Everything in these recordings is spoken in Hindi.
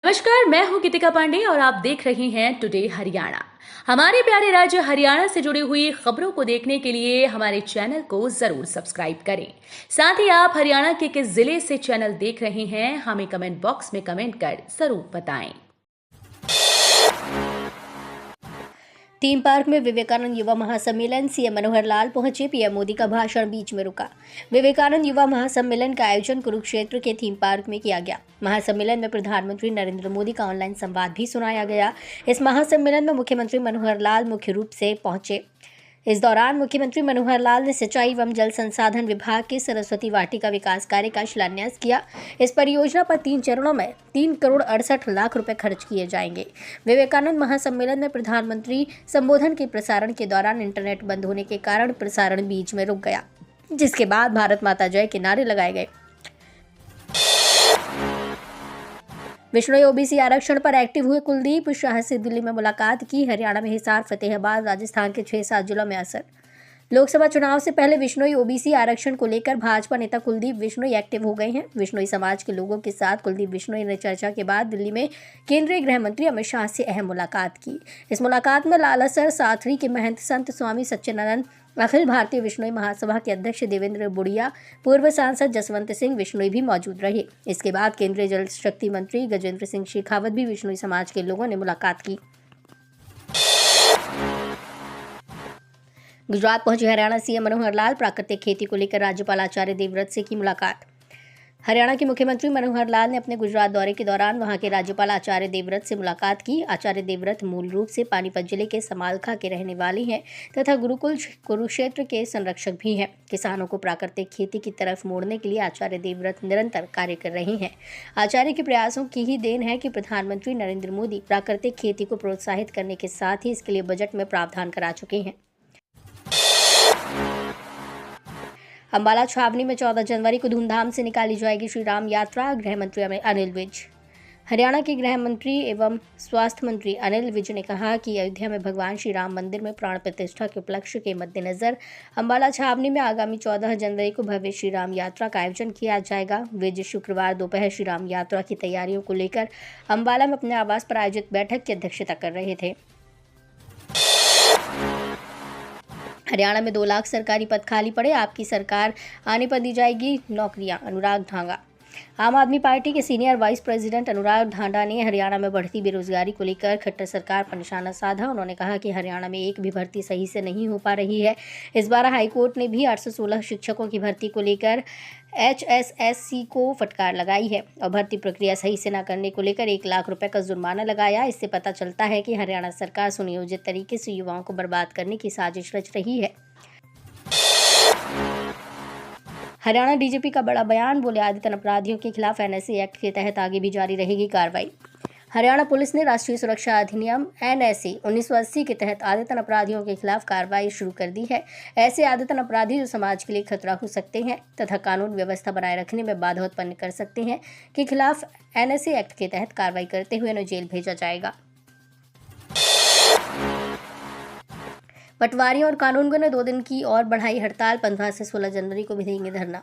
नमस्कार, मैं हूं गीतिका पांडे और आप देख रहे हैं टुडे हरियाणा। हमारे प्यारे राज्य हरियाणा से जुड़ी हुई खबरों को देखने के लिए हमारे चैनल को जरूर सब्सक्राइब करें। साथ ही आप हरियाणा के किस जिले से चैनल देख रहे हैं हमें कमेंट बॉक्स में कमेंट कर जरूर बताएं। थीम पार्क में विवेकानंद युवा महासम्मेलन, सीएम मनोहर लाल पहुंचे, पीएम मोदी का भाषण बीच में रुका। विवेकानंद युवा महासम्मेलन का आयोजन कुरुक्षेत्र के थीम पार्क में किया गया। महासम्मेलन में प्रधानमंत्री नरेंद्र मोदी का ऑनलाइन संवाद भी सुनाया गया। इस महासम्मेलन में मुख्यमंत्री मनोहर लाल मुख्य रूप से पहुंचे। इस दौरान मुख्यमंत्री मनोहर लाल ने सिंचाई एवं जल संसाधन विभाग के सरस्वती वाटिका विकास कार्य का शिलान्यास किया। इस परियोजना पर 3 चरणों में 3,68,00,000 रुपए खर्च किए जाएंगे। विवेकानंद महासम्मेलन में प्रधानमंत्री संबोधन के प्रसारण के दौरान इंटरनेट बंद होने के कारण प्रसारण बीच में रुक गया, जिसके बाद भारत माता जय के नारे लगाए गए। विश्नोई ओबीसी आरक्षण पर एक्टिव हुए कुलदीप शाह से दिल्ली में मुलाकात की। हरियाणा में हिसार, फतेहाबाद, राजस्थान के 6-7 जिलों में असर। लोकसभा चुनाव से पहले विश्नोई ओबीसी आरक्षण को लेकर भाजपा नेता कुलदीप बिश्नोई एक्टिव हो गए हैं। विश्नोई समाज के लोगों के साथ कुलदीप बिश्नोई ने चर्चा के बाद दिल्ली में केंद्रीय गृह मंत्री अमित शाह से अहम मुलाकात की। इस मुलाकात में लालासर साथरी के महंत संत स्वामी सच्चिदानंद, अखिल भारतीय विश्नोई महासभा के अध्यक्ष देवेंद्र बुढ़िया, पूर्व सांसद जसवंत सिंह विश्नोई भी मौजूद रहे। इसके बाद केंद्रीय जल शक्ति मंत्री गजेंद्र सिंह शेखावत भी विश्नोई समाज के लोगों ने मुलाकात की। गुजरात पहुंचे हरियाणा सीएम मनोहर लाल, प्राकृतिक खेती को लेकर राज्यपाल आचार्य देवव्रत से की मुलाकात। हरियाणा के मुख्यमंत्री मनोहर लाल ने अपने गुजरात दौरे के दौरान वहां के राज्यपाल आचार्य देवव्रत से मुलाकात की। आचार्य देवव्रत मूल रूप से पानीपत जिले के समालखा के रहने वाले हैं तथा गुरुकुल कुरुक्षेत्र के संरक्षक भी हैं। किसानों को प्राकृतिक खेती की तरफ मोड़ने के लिए आचार्य देवव्रत निरंतर कार्य कर रहे हैं। आचार्य के प्रयासों की ही देन है कि प्रधानमंत्री नरेंद्र मोदी प्राकृतिक खेती को प्रोत्साहित करने के साथ ही इसके लिए बजट में प्रावधान करा चुके हैं। अंबाला छावनी में 14 जनवरी को धूमधाम से निकाली जाएगी श्री राम यात्रा, गृह मंत्री अनिल विज। हरियाणा के गृह मंत्री एवं स्वास्थ्य मंत्री अनिल विज ने कहा कि अयोध्या में भगवान श्री राम मंदिर में प्राण प्रतिष्ठा के उपलक्ष्य के मद्देनजर अंबाला छावनी में आगामी 14 जनवरी को भव्य श्री राम यात्रा का आयोजन किया जाएगा। विज शुक्रवार दोपहर श्री राम यात्रा की तैयारियों को लेकर अंबाला में अपने आवास पर आयोजित बैठक की अध्यक्षता कर रहे थे। हरियाणा में 2 लाख सरकारी पद खाली पड़े, आपकी सरकार आने पर दी जाएगी नौकरियां, अनुराग ढांगा। आम आदमी पार्टी के सीनियर वाइस प्रेसिडेंट अनुराग ढांडा ने हरियाणा में बढ़ती बेरोजगारी को लेकर खट्टर सरकार पर निशाना साधा। उन्होंने कहा कि हरियाणा में एक भी भर्ती सही से नहीं हो पा रही है। इस बार हाईकोर्ट ने भी 816 शिक्षकों की भर्ती को लेकर HSSC को फटकार लगाई है और भर्ती प्रक्रिया सही से न करने को लेकर 1 लाख रुपए का जुर्माना लगाया। इससे पता चलता है कि हरियाणा सरकार सुनियोजित तरीके से युवाओं को बर्बाद करने की साजिश रच रही है। हरियाणा डीजीपी का बड़ा बयान, बोले आदतन अपराधियों के खिलाफ NSA एक्ट के तहत आगे भी जारी रहेगी कार्रवाई। हरियाणा पुलिस ने राष्ट्रीय सुरक्षा अधिनियम NSA 1980 के तहत आदतन अपराधियों के खिलाफ कार्रवाई शुरू कर दी है। ऐसे आदतन अपराधी जो समाज के लिए खतरा हो सकते हैं तथा कानून व्यवस्था बनाए रखने में बाधा उत्पन्न कर सकते हैं के खिलाफ NSA एक्ट के तहत कार्रवाई करते हुए उन्हें जेल भेजा जाएगा। पटवारियों और कानूनगों ने 2 दिन की और बढ़ाई हड़ताल, 15 से 16 जनवरी को भी देंगे धरना।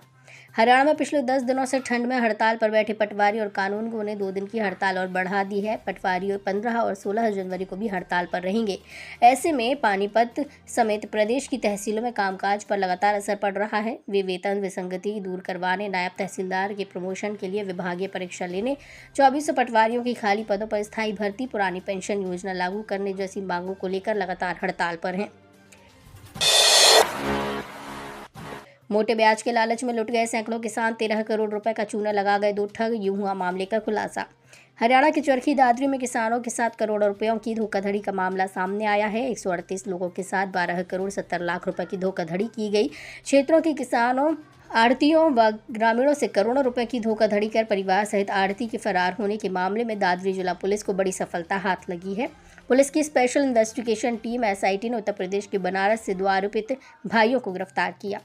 हरियाणा में पिछले 10 दिनों से ठंड में हड़ताल पर बैठे पटवारी और कानूनगों ने 2 दिन की हड़ताल और बढ़ा दी है। पटवारी 15 और 16 जनवरी को भी हड़ताल पर रहेंगे। ऐसे में पानीपत समेत प्रदेश की तहसीलों में कामकाज पर लगातार असर पड़ रहा है। वे वेतन विसंगति दूर करवाने, नायब तहसीलदार के प्रमोशन के लिए विभागीय परीक्षा लेने, 2400 पटवारियों की खाली पदों पर स्थायी भर्ती, पुरानी पेंशन योजना लागू करने जैसी मांगों को लेकर लगातार हड़ताल पर हैं। मोटे ब्याज के लालच में लुट गए सैकड़ों किसान, 13 करोड़ रुपए का चूना लगा गए 2 ठग, यूं हुआ मामले का खुलासा। हरियाणा के चरखी दादरी में किसानों के साथ करोड़ों रुपयों की धोखाधड़ी का मामला सामने आया है। 138 लोगों के साथ 12 करोड़ 70 लाख रुपए की धोखाधड़ी की गई। क्षेत्रों के किसानों, आढ़तियों व ग्रामीणों से करोड़ों रुपए की धोखाधड़ी कर परिवार सहित आढ़ती के फरार होने के मामले में दादरी जिला पुलिस को बड़ी सफलता हाथ लगी है। पुलिस की स्पेशल इन्वेस्टिगेशन टीम SIT ने उत्तर प्रदेश के बनारस से 2 आरोपित भाइयों को गिरफ्तार किया।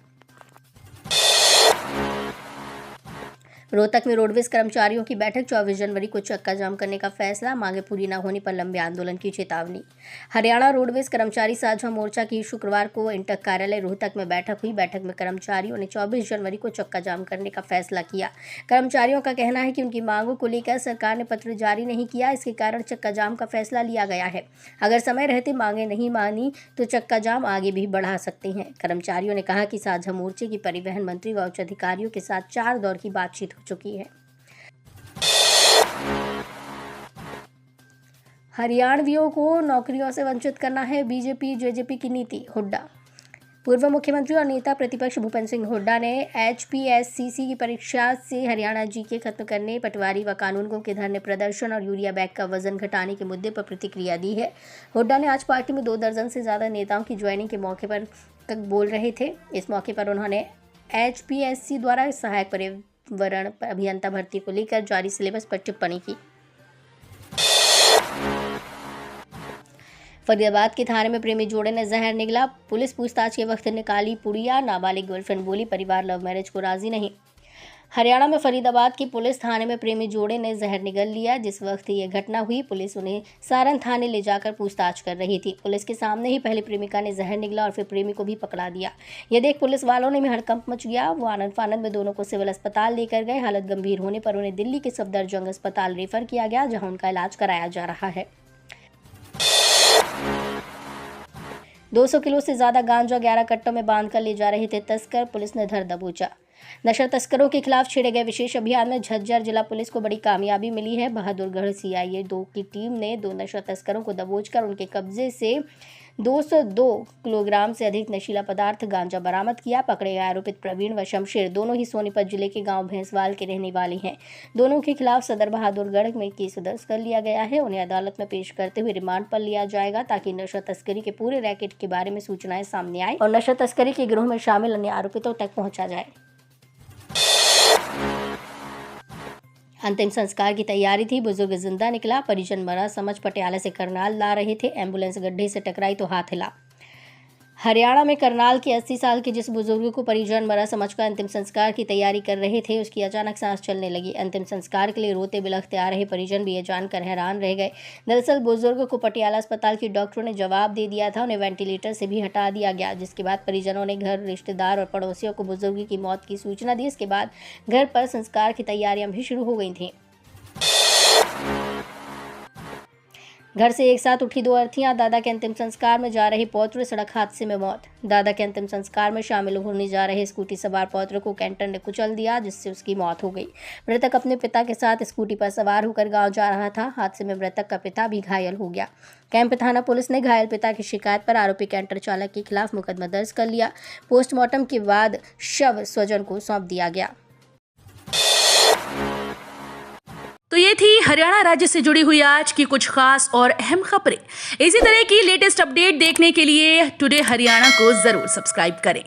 रोहतक में रोडवेज कर्मचारियों की बैठक, 24 जनवरी को चक्का जाम करने का फैसला, मांगे पूरी न होने पर लंबे आंदोलन की चेतावनी। हरियाणा रोडवेज कर्मचारी साझा मोर्चा की शुक्रवार को इंटक कार्यालय रोहतक में बैठक हुई। बैठक में कर्मचारियों ने 24 जनवरी को चक्का जाम करने का फैसला किया। कर्मचारियों का कहना है कि उनकी मांगों को लेकर सरकार ने पत्र जारी नहीं किया, इसके कारण चक्का जाम का फैसला लिया गया है। अगर समय रहते मांगे नहीं मानी तो चक्का जाम आगे भी बढ़ा सकते हैं। कर्मचारियों ने कहा कि साझा मोर्चे की परिवहन मंत्री व उच्च अधिकारियों के साथ 4 दौर की बातचीत हो चुकी है। हरियाणवियों को नौकरियों से वंचित करना है बीजेपी जेजेपी की नीति, हुड्डा। पूर्व मुख्यमंत्री और नेता प्रतिपक्ष भूपेंद्र सिंह हुड्डा ने HPSCC की परीक्षा से हरियाणा जीके खत्म करने, पटवारी व कानूनगों के धरने प्रदर्शन और यूरिया बैग का वजन घटाने के मुद्दे पर प्रतिक्रिया दी है। हुड्डा ने आज पार्टी में 2 दर्जन से ज़्यादा नेताओं की ज्वाइनिंग के मौके पर बोल रहे थे। इस मौके पर उन्होंने HPSC द्वारा सहायक पर्यावरण अभियंता भर्ती को लेकर जारी सिलेबस पर टिप्पणी की। फरीदाबाद के थाने में प्रेमी जोड़े ने जहर निगला, पुलिस पूछताछ के वक्त निकाली पुड़िया, नाबालिग गर्लफ्रेंड बोली परिवार लव मैरिज को राजी नहीं। हरियाणा में फरीदाबाद की पुलिस थाने में प्रेमी जोड़े ने जहर निगल लिया। जिस वक्त ये घटना हुई, पुलिस उन्हें सारण थाने ले जाकर पूछताछ कर रही थी। पुलिस के सामने ही पहले प्रेमिका ने जहर निगला और फिर प्रेमी को भी पकड़ा दिया। ये देख पुलिस वालों ने हड़कंप मच गया। वो आनंद फानंद में दोनों को सिविल अस्पताल लेकर गए। हालत गंभीर होने पर उन्हें दिल्ली के सफदरजंग अस्पताल रेफर किया गया, जहाँ उनका इलाज कराया जा रहा है। 200 किलो से ज्यादा गांजा 11 कट्टों में बांधकर ले जा रहे थे तस्कर, पुलिस ने धर दबोचा। नशा तस्करों के खिलाफ छेड़े गए विशेष अभियान में झज्जर जिला पुलिस को बड़ी कामयाबी मिली है। बहादुरगढ़ CIA 2 की टीम ने 2 नशा तस्करों को दबोचकर उनके कब्जे से 202 किलोग्राम से अधिक नशीला पदार्थ गांजा बरामद किया। पकड़े गए आरोपित प्रवीण व शमशेर दोनों ही सोनीपत जिले के गांव भैंसवाल के रहने वाले हैं। दोनों के खिलाफ सदर बहादुरगढ़ में केस दर्ज कर लिया गया है। उन्हें अदालत में पेश करते हुए रिमांड पर लिया जाएगा, ताकि नशा तस्करी के पूरे रैकेट के बारे में सूचनाएं सामने आए और नशा तस्करी के गिरोह में शामिल अन्य आरोपितों तक पहुंचा जाए। अंतिम संस्कार की तैयारी थी, बुजुर्ग जिंदा निकला, परिजन मरा समझ पटियाला से करनाल ला रहे थे, एम्बुलेंस गड्ढे से टकराई तो हाथ हिला। हरियाणा में करनाल के 80 साल के जिस बुजुर्ग को परिजन मरा समझकर अंतिम संस्कार की तैयारी कर रहे थे, उसकी अचानक सांस चलने लगी। अंतिम संस्कार के लिए रोते बिलखते आ रहे परिजन भी ये जानकर हैरान रह गए। दरअसल बुजुर्ग को पटियाला अस्पताल की डॉक्टरों ने जवाब दे दिया था, उन्हें वेंटिलेटर से भी हटा दिया गया, जिसके बाद परिजनों ने घर, रिश्तेदार और पड़ोसियों को बुजुर्ग की मौत की सूचना दी। इसके बाद घर पर संस्कार की तैयारियां भी शुरू हो गई थीं। घर से एक साथ उठी 2 अर्थियां, दादा के अंतिम संस्कार में जा रहे पौत्र, सड़क हादसे में मौत। दादा के अंतिम संस्कार में शामिल होने जा रहे स्कूटी सवार पौत्र को कैंटर ने कुचल दिया, जिससे उसकी मौत हो गई। मृतक अपने पिता के साथ स्कूटी पर सवार होकर गांव जा रहा था। हादसे में मृतक का पिता भी घायल हो गया। कैंप थाना पुलिस ने घायल पिता की शिकायत पर आरोपी कैंटर चालक के खिलाफ मुकदमा दर्ज कर लिया। पोस्टमार्टम के बाद शव स्वजन को सौंप दिया गया। तो ये थी हरियाणा राज्य से जुड़ी हुई आज की कुछ खास और अहम खबरें। इसी तरह की लेटेस्ट अपडेट देखने के लिए टुडे हरियाणा को जरूर सब्सक्राइब करें।